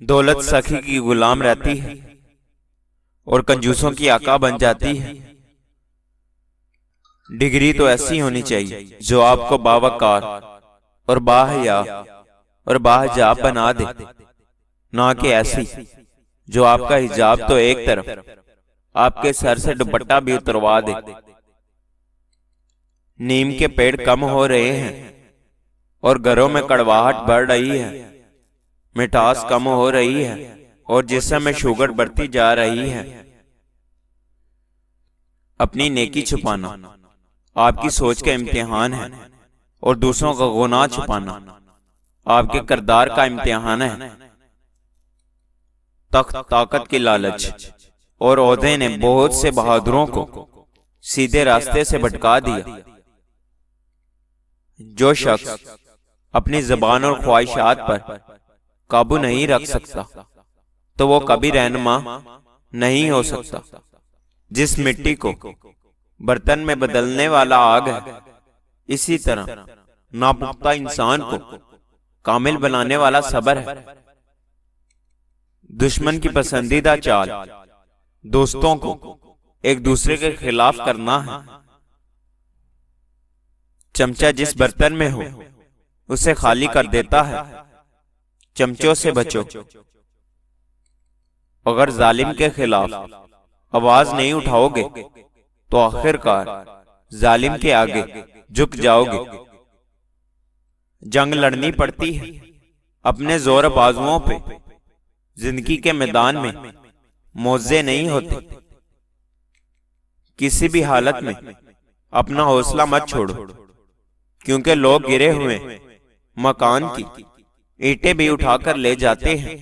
دولت سخی کی غلام رہتی ہے اور کنجوسوں کی آقا بن جاتی ہے۔ ڈگری تو ایسی ہونی چاہیے جو آپ کو باوقار اور باحیا اور باحجاب بنا دے، نہ کہ ایسی جو آپ کا حجاب تو ایک طرف، آپ کے سر سے دوپٹہ بھی اتروا دے۔ نیم کے پیڑ کم ہو رہے ہیں اور گھروں میں کڑواہٹ بڑھ رہی ہے، مٹھاس کم ہو رہی ہے اور جسم میں شوگر بڑھتی جا رہی ہے۔ اپنی نیکی چھپانا آپ کی سوچ کا امتحان ہے اور دوسروں کا گناہ چھپانا آپ کے کردار کا امتحان ہے۔ تخت طاقت کی لالچ اور عہدے نے بہت سے بہادروں کو سیدھے راستے سے بھٹکا دیا۔ جو شخص اپنی زبان اور خواہشات پر قابو نہیں رکھ سکتا تو وہ کبھی رہنما نہیں ہو سکتا۔ جس مٹی کو برتن میں بدلنے والا آگ ہے، اسی طرح ناپختہ انسان کو کامل بنانے والا صبر ہے۔ دشمن کی پسندیدہ چال دوستوں کو ایک دوسرے کے خلاف کرنا ہے۔ چمچہ جس برتن میں ہو اسے خالی کر دیتا ہے۔ چمچوں سے بچو۔ اگر ظالم کے خلاف آواز نہیں اٹھاؤ گے تو آخر کار ظالم کے آگے جھک جاؤ گے۔ جنگ لڑنی پڑتی ہے اپنے زور بازوؤں پہ، زندگی کے میدان میں موزے نہیں ہوتے۔ کسی بھی حالت میں اپنا حوصلہ مت چھوڑو، کیونکہ لوگ گرے ہوئے مکان کی اینٹیں بھی اٹھا کر لے جاتے ہیں۔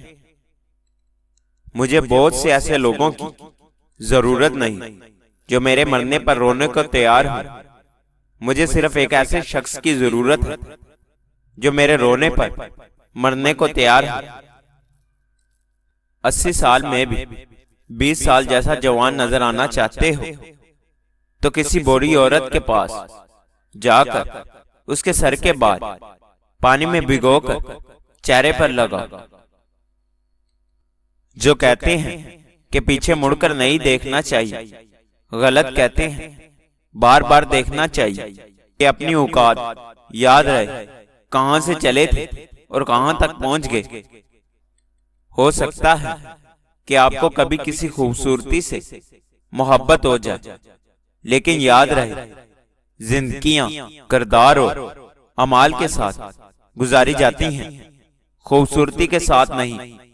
مجھے بہت سے ایسے لوگوں کی ضرورت نہیں جو میرے مرنے پر رونے کو تیار ہوں۔ مجھے صرف ایک ایسے شخص کی ضرورت ہے جو میرے رونے پر مرنے کو تیار ہو۔ 80 سال میں بھی 20 سال جیسا جوان نظر آنا چاہتے ہو تو کسی بوڑھی عورت کے پاس جا کر اس کے سر کے بال پانی میں بھگو کر چہرے پر لگا۔ جو کہتے ہیں کہ پیچھے مڑ کر نہیں دیکھنا چاہیے، غلط کہتے ہیں۔ بار بار دیکھنا چاہیے کہ اپنی اوقات یاد رہے، کہاں سے چلے تھے اور کہاں تک پہنچ گئے۔ ہو سکتا ہے کہ آپ کو کبھی کسی خوبصورتی سے محبت ہو جائے، لیکن یاد رہے زندگیاں کردار اور اعمال کے ساتھ گزاری جاتی ہیں، خوبصورتی کے ساتھ نہیں۔